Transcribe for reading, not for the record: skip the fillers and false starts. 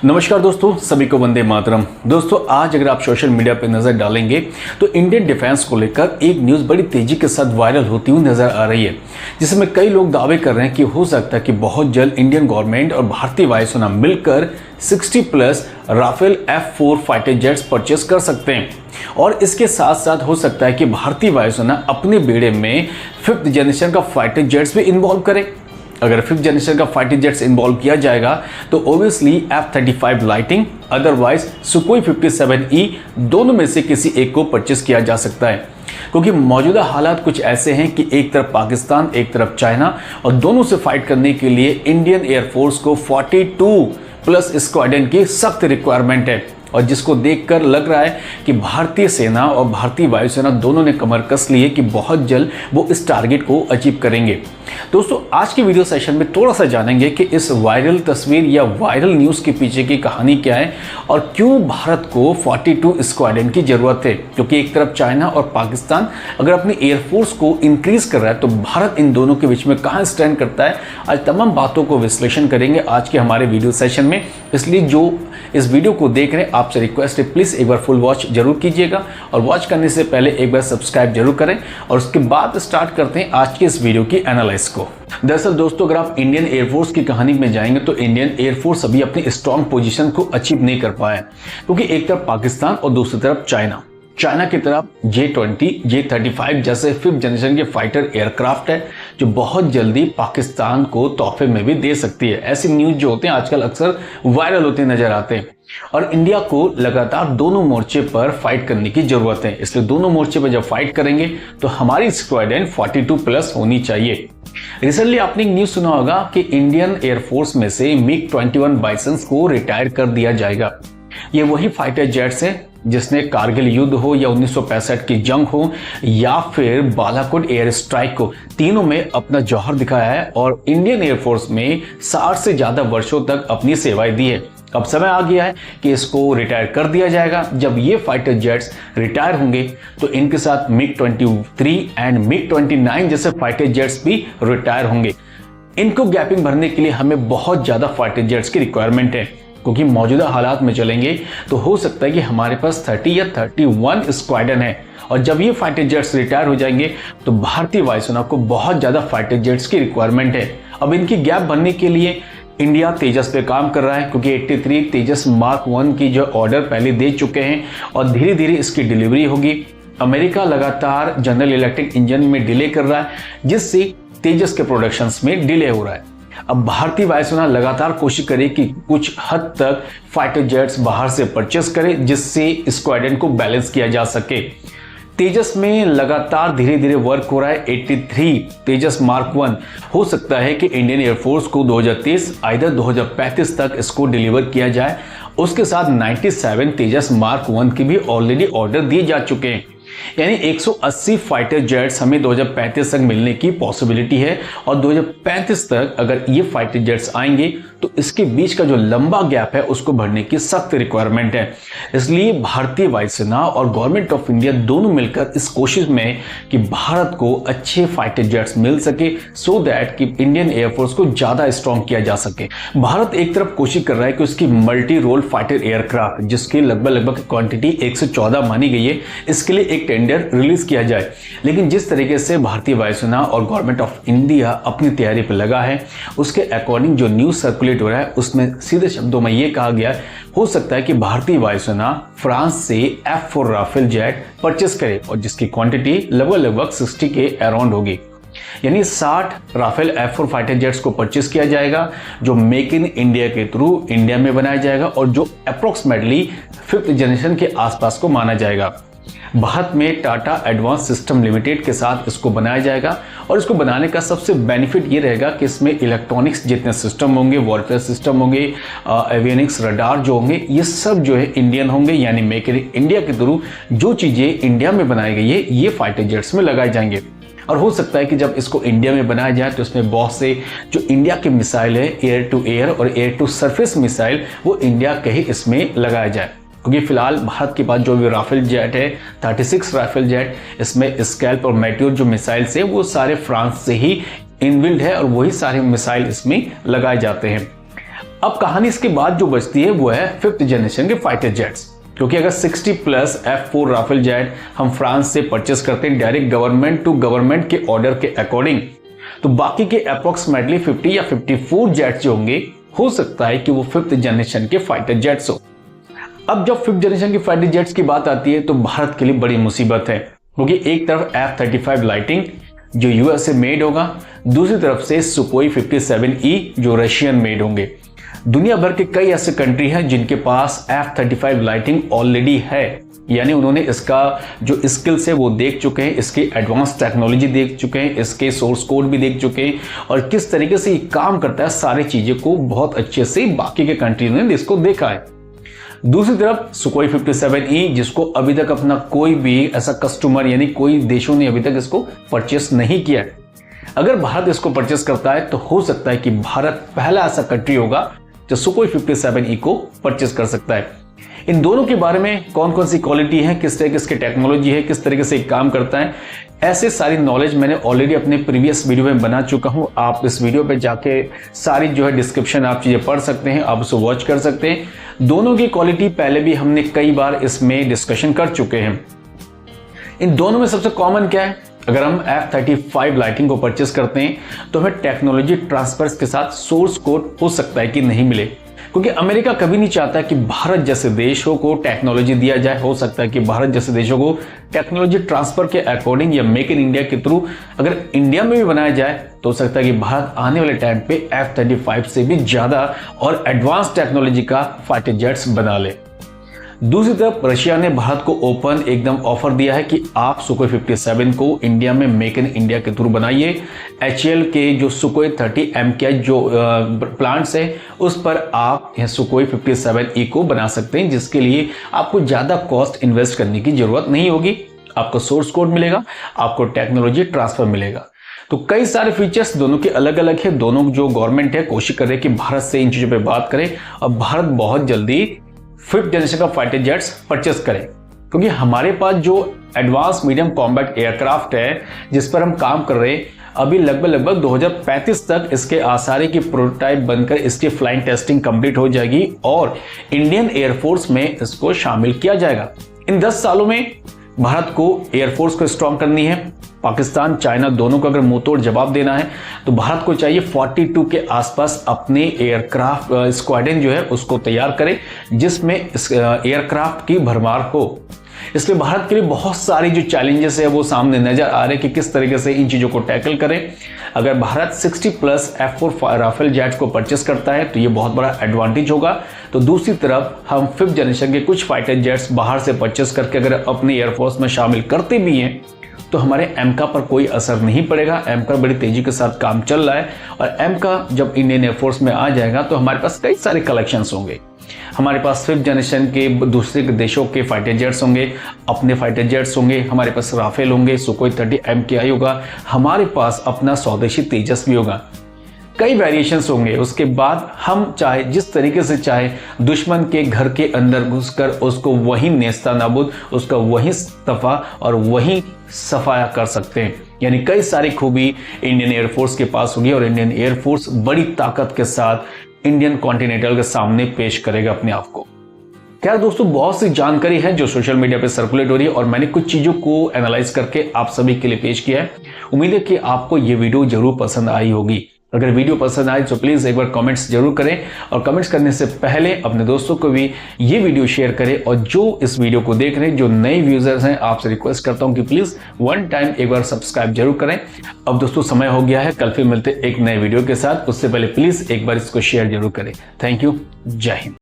नमस्कार दोस्तों, सभी को वंदे मातरम। दोस्तों, आज अगर आप सोशल मीडिया पर नजर डालेंगे तो इंडियन डिफेंस को लेकर एक न्यूज़ बड़ी तेजी के साथ वायरल होती हुई नजर आ रही है, जिसमें कई लोग दावे कर रहे हैं कि हो सकता है कि बहुत जल्द इंडियन गवर्नमेंट और भारतीय वायुसेना मिलकर 60+ Rafale F4 fighter jets purchase कर सकते हैं। और इसके साथ साथ हो सकता है कि भारतीय वायुसेना अपने बेड़े में 5th जनरेशन का फाइटर जेट्स भी इन्वॉल्व करे। अगर 5th जनरेशन का फाइटर जेट्स इन्वॉल्व किया जाएगा तो obviously F-35 lighting otherwise Sukhoi 57E दोनों में से किसी एक को परचेस किया जा सकता है, क्योंकि मौजूदा हालात कुछ ऐसे हैं कि एक तरफ पाकिस्तान, एक तरफ चाइना, और दोनों से फाइट करने के लिए इंडियन एयरफोर्स को 42+ स्क्वाड्रन की सख्त रिक्वायरमेंट है, और जिसको देखकर लग रहा है कि भारतीय सेना और भारतीय वायुसेना दोनों ने कमर कस ली है कि बहुत जल्द वो इस टारगेट को अचीव करेंगे। दोस्तों, आज के वीडियो सेशन में थोड़ा सा जानेंगे कि इस वायरल तस्वीर या वायरल न्यूज़ के पीछे की कहानी क्या है और क्यों भारत को 42 स्क्वाड्रन की ज़रूरत है, क्योंकि एक तरफ चाइना और पाकिस्तान अगर अपनी एयरफोर्स को इंक्रीज कर रहा है तो भारत इन दोनों के बीच में कहाँ स्टैंड करता है। आज तमाम बातों को विश्लेषण करेंगे आज के हमारे वीडियो सेशन में, इसलिए जो इस वीडियो को देख रहे हैं आपसे रिक्वेस्ट है प्लीज़ एक बार फुल वॉच जरूर कीजिएगा, और वॉच करने से पहले एक बार सब्सक्राइब जरूर करें, और उसके बाद स्टार्ट करते हैं आज की इस वीडियो की एनालिसिस को। दरअसल दोस्तों, अगर आप इंडियन एयरफोर्स की कहानी में जाएंगे तो इंडियन एयरफोर्स अभी अपनी स्ट्रॉन्ग पोजीशन को अचीव नहीं कर पाया, क्योंकि एक तरफ पाकिस्तान और दूसरी तरफ चाइना की तरफ J-20, J-35 जैसे 5th जनरेशन के फाइटर एयरक्राफ्ट है जो बहुत जल्दी पाकिस्तान को तोहफे में भी दे सकती है। ऐसी न्यूज़ जो होते हैं आजकल अक्सर वायरल होते नजर आते हैं, और इंडिया को लगातार दोनों मोर्चे पर फाइट करने की जरूरत है। इसलिए दोनों मोर्चे पर जब फाइट करेंगे तो हमारी स्क्वाड्रन 42+ होनी चाहिए। रिसेंटली आपने एक न्यूज़ सुना होगा कि इंडियन एयरफोर्स में से MiG-21 बाइसन्स को रिटायर कर दिया जाएगा। ये वही फाइटर जेट्स हैं जिसने कारगिल युद्ध हो या 1965 की जंग हो या फिर बालाकोट एयर स्ट्राइक हो, तीनों में अपना जौहर दिखाया है और इंडियन एयरफोर्स में 60 से ज़्यादा वर्षों तक अपनी सेवाएं दी है। अब समय आ गया है कि इसको रिटायर कर दिया जाएगा। जब ये फाइटर जेट्स रिटायर होंगे तो इनके साथ MiG-23 एंड MiG-29 जैसे फाइटर जेट्स भी रिटायर होंगे। इनको गैपिंग भरने के लिए हमें बहुत ज़्यादा फाइटर जेट्स की रिक्वायरमेंट है, क्योंकि मौजूदा हालात में चलेंगे तो हो सकता है कि हमारे पास 30 या 31 स्क्वाड्रन है, और जब ये फाइटर जेट्स रिटायर हो जाएंगे तो भारतीय वायुसेना को बहुत ज़्यादा फाइटर जेट्स की रिक्वायरमेंट है। अब इनकी गैप भरने के लिए इंडिया तेजस पे काम कर रहा है, क्योंकि 83 तेजस मार्क 1 की जो ऑर्डर पहले दे चुके हैं और धीरे धीरे इसकी डिलीवरी होगी। अमेरिका लगातार जनरल इलेक्ट्रिक इंजन में डिले कर रहा है, जिससे तेजस के प्रोडक्शंस में डिले हो रहा है। अब भारतीय वायुसेना लगातार कोशिश करे कि कुछ हद तक फाइटर जेट्स बाहर से परचेस करे, जिससे स्क्वाड्रन को बैलेंस किया जा सके। तेजस में लगातार धीरे धीरे वर्क हो रहा है। 83 तेजस मार्क 1 हो सकता है कि इंडियन एयरफोर्स को 2030 आइदर 2035 तक इसको डिलीवर किया जाए। उसके साथ 97 तेजस मार्क 1 के भी ऑलरेडी ऑर्डर दिए जा चुके हैं, यानी 180 फाइटर जेट्स हमें 2035 तक मिलने की पॉसिबिलिटी है, और 2035 तक अगर ये फाइटर जेट्स आएंगे तो इसके बीच का जो लंबा गैप है उसको भरने की सख्त रिक्वायरमेंट है। इसलिए भारतीय वायुसेना और गवर्नमेंट ऑफ इंडिया दोनों मिलकर इस कोशिश में कि भारत को अच्छे फाइटर जेट्स मिल सके, सो दैट कि इंडियन एयरफोर्स को ज़्यादा स्ट्रॉन्ग किया जा सके। भारत एक तरफ कोशिश कर रहा है कि उसकी मल्टी रोल फाइटर एयरक्राफ्ट, जिसकी लगभग क्वांटिटी 114 मानी गई है, इसके लिए एक टेंडर रिलीज किया जाए। लेकिन जिस तरीके से भारतीय वायुसेना और गवर्नमेंट ऑफ इंडिया अपनी तैयारी पर लगा है, उसके अकॉर्डिंग जो न्यूज़ सर्कुलेट हो रहा है उसमें सीधे शब्दों में यह कहा गया हो सकता है कि भारतीय वायुसेना फ्रांस से F4 राफेल जेट परचेस करे, और जिसकी क्वांटिटी लगभग 60 के अराउंड होगी। यानी 60 राफेल F4 फाइटर जेट्स को परचेस किया जाएगा, जो मेक इन इंडिया के थ्रू इंडिया में बनाया जाएगा और जो अप्रोक्सीमेटली 5th जनरेशन के आसपास को माना जाएगा। भारत में टाटा एडवांस सिस्टम लिमिटेड के साथ इसको बनाया जाएगा, और इसको बनाने का सबसे बेनिफिट ये रहेगा कि इसमें इलेक्ट्रॉनिक्स जितने सिस्टम होंगे, वॉरफेयर सिस्टम होंगे, एवियनिक्स रडार जो होंगे, ये सब जो है इंडियन होंगे। यानी मेक इन इंडिया के थ्रू जो चीज़ें इंडिया में बनाई गई है ये फाइटर जेट्स में लगाए जाएंगे। और हो सकता है कि जब इसको इंडिया में बनाया जाए तो इसमें बहुत से जो इंडिया के मिसाइल है, एयर टू एयर और एयर टू सरफेस मिसाइल, वो इंडिया के ही इसमें लगाया जाए। क्योंकि फिलहाल भारत के पास जो भी राफेल जेट है 36 राफेल जेट, इसमें स्कैल्प और मेट्योर जो मिसाइल्स है वो सारे फ्रांस से ही इनबिल्ड है, और वही सारे मिसाइल इसमें लगाए जाते हैं। अब कहानी इसके बाद जो बचती है वो है 5th जनरेशन के फाइटर जेट्स, क्योंकि अगर 60+ F4 राफेल जेट हम फ्रांस से परचेस करते हैं डायरेक्ट गवर्नमेंट टू गवर्नमेंट के ऑर्डर के अकॉर्डिंग, तो बाकी के अप्रोक्सीमेटली 50 या 54 जेट्स जो होंगे हो सकता है कि वो 5th जनरेशन के फाइटर जेट्स हो। अब जब 5th जनरेशन के फाइटर जेट्स की बात आती है तो भारत के लिए बड़ी मुसीबत है, क्योंकि एक तरफ F-35 लाइटिंग जो यूएसए मेड होगा, दूसरी तरफ से सुकोई 57E जो रशियन मेड होंगे। दुनिया भर के कई ऐसे कंट्री हैं जिनके पास F-35 लाइटिंग ऑलरेडी है, यानी उन्होंने इसका जो स्किल्स है वो देख चुके हैं, इसकी एडवांस टेक्नोलॉजी देख चुके हैं, इसके सोर्स कोड भी देख चुके हैं और किस तरीके से ये काम करता है सारी चीज़ों को बहुत अच्छे से बाकी के कंट्री ने इसको देखा है। दूसरी तरफ सुकोई 57E जिसको अभी तक अपना कोई भी ऐसा कस्टमर यानी कोई देशों ने अभी तक इसको परचेस नहीं किया है। अगर भारत इसको परचेस करता है तो हो सकता है कि भारत पहला ऐसा कंट्री होगा जो सुकोई 57E को परचेस कर सकता है। इन दोनों के बारे में कौन कौन सी क्वालिटी है, किस तरह की इसकी टेक्नोलॉजी है, किस तरीके से काम करता है, ऐसे सारी नॉलेज मैंने ऑलरेडी अपने प्रीवियस वीडियो में बना चुका हूं। आप इस वीडियो पे जाके सारी जो है डिस्क्रिप्शन आप चीज़ें पढ़ सकते हैं, आप उसे वॉच कर सकते हैं। दोनों की क्वालिटी पहले भी हमने कई बार इसमें डिस्कशन कर चुके हैं। इन दोनों में सबसे कॉमन क्या है, अगर हम F-35 लाइटिंग को परचेस करते हैं तो हमें टेक्नोलॉजी ट्रांसफर के साथ सोर्स कोड हो सकता है कि नहीं मिले, क्योंकि अमेरिका कभी नहीं चाहता कि भारत जैसे देशों को टेक्नोलॉजी दिया जाए। हो सकता है कि भारत जैसे देशों को टेक्नोलॉजी ट्रांसफर के अकॉर्डिंग या मेक इन इंडिया के थ्रू अगर इंडिया में भी बनाया जाए तो हो सकता है कि भारत आने वाले टाइम पे F-35 से भी ज्यादा और एडवांस टेक्नोलॉजी का फाइटर जेट्स बना ले। दूसरी तरफ रशिया ने भारत को ओपन एकदम ऑफर दिया है कि आप सुकोई 57 को इंडिया में मेक इन इंडिया के थ्रू बनाइए। HAL के जो सुकोई 30 MKI जो प्लांट्स है उस पर आप सुकोई 57E को बना सकते हैं, जिसके लिए आपको ज़्यादा कॉस्ट इन्वेस्ट करने की जरूरत नहीं होगी। आपको सोर्स कोड मिलेगा, आपको टेक्नोलॉजी ट्रांसफर मिलेगा। तो कई सारे फीचर्स दोनों के अलग अलग है। दोनों जो गवर्नमेंट है कोशिश कर रहे हैं कि भारत से इन चीज़ों पर बात करें और भारत बहुत जल्दी 5th जनरेशन का फाइटर जेट्स परचेस करें, क्योंकि हमारे पास जो एडवांस मीडियम कॉम्बैट एयरक्राफ्ट है जिस पर हम काम कर रहे हैं, अभी लगभग 2035 तक इसके आसारी की प्रोटोटाइप बनकर इसकी फ्लाइंग टेस्टिंग कंप्लीट हो जाएगी और इंडियन एयरफोर्स में इसको शामिल किया जाएगा। इन 10 सालों में भारत को एयरफोर्स को स्ट्रॉन्ग करनी है। पाकिस्तान चाइना दोनों को अगर मुंहतोड़ जवाब देना है तो भारत को चाहिए 42 के आसपास अपने एयरक्राफ्ट स्क्वाड्रन जो है उसको तैयार करे, जिसमें एयरक्राफ्ट की भरमार हो। इसलिए भारत के लिए बहुत सारी जो चैलेंजेस है वो सामने नजर आ रहे हैं कि किस तरीके से इन चीज़ों को टैकल करें। अगर भारत 60+ F4 राफेल जेट्स को परचेस करता है तो ये बहुत बड़ा एडवांटेज होगा। तो दूसरी तरफ हम 5th जनरेशन के कुछ फाइटर जेट्स बाहर से परचेस करके अगर अपने एयरफोर्स में शामिल करते भी हैं तो हमारे एमका पर कोई असर नहीं पड़ेगा। एमका बड़ी तेजी के साथ काम चल रहा है और एमका जब इंडियन एयरफोर्स में आ जाएगा तो हमारे पास कई सारे कलेक्शंस होंगे। हमारे पास 5th जनरेशन के दूसरे देशों के फाइटर जेट्स होंगे, अपने फाइटर जेट्स होंगे, हमारे पास राफेल होंगे, सुकोई 30 MKI होगा, हमारे पास अपना स्वदेशी तेजस भी होगा, कई वेरिएशंस होंगे। उसके बाद हम चाहे जिस तरीके से चाहे दुश्मन के घर के अंदर घुसकर उसको वही नेस्ता नाबूद, उसका वही तफा और वही सफाया कर सकते हैं। यानी कई सारी खूबी इंडियन एयरफोर्स के पास होगी और इंडियन एयरफोर्स बड़ी ताकत के साथ इंडियन कॉन्टिनेंटल के सामने पेश करेगा अपने आप को। खैर दोस्तों, बहुत सी जानकारी है जो सोशल मीडिया पे सर्कुलेट हो रही है और मैंने कुछ चीज़ों को एनालाइज करके आप सभी के लिए पेश किया है। उम्मीद है कि आपको ये वीडियो जरूर पसंद आई होगी। अगर वीडियो पसंद आए तो प्लीज़ एक बार कमेंट्स जरूर करें और कमेंट्स करने से पहले अपने दोस्तों को भी ये वीडियो शेयर करें। और जो इस वीडियो को देख रहे हैं, जो नए व्यूजर्स हैं, आपसे रिक्वेस्ट करता हूं कि प्लीज़ वन टाइम एक बार सब्सक्राइब जरूर करें। अब दोस्तों समय हो गया है, कल फिर मिलते एक नए वीडियो के साथ। उससे पहले प्लीज़ एक बार इसको शेयर जरूर करें। थैंक यू, जय हिंद।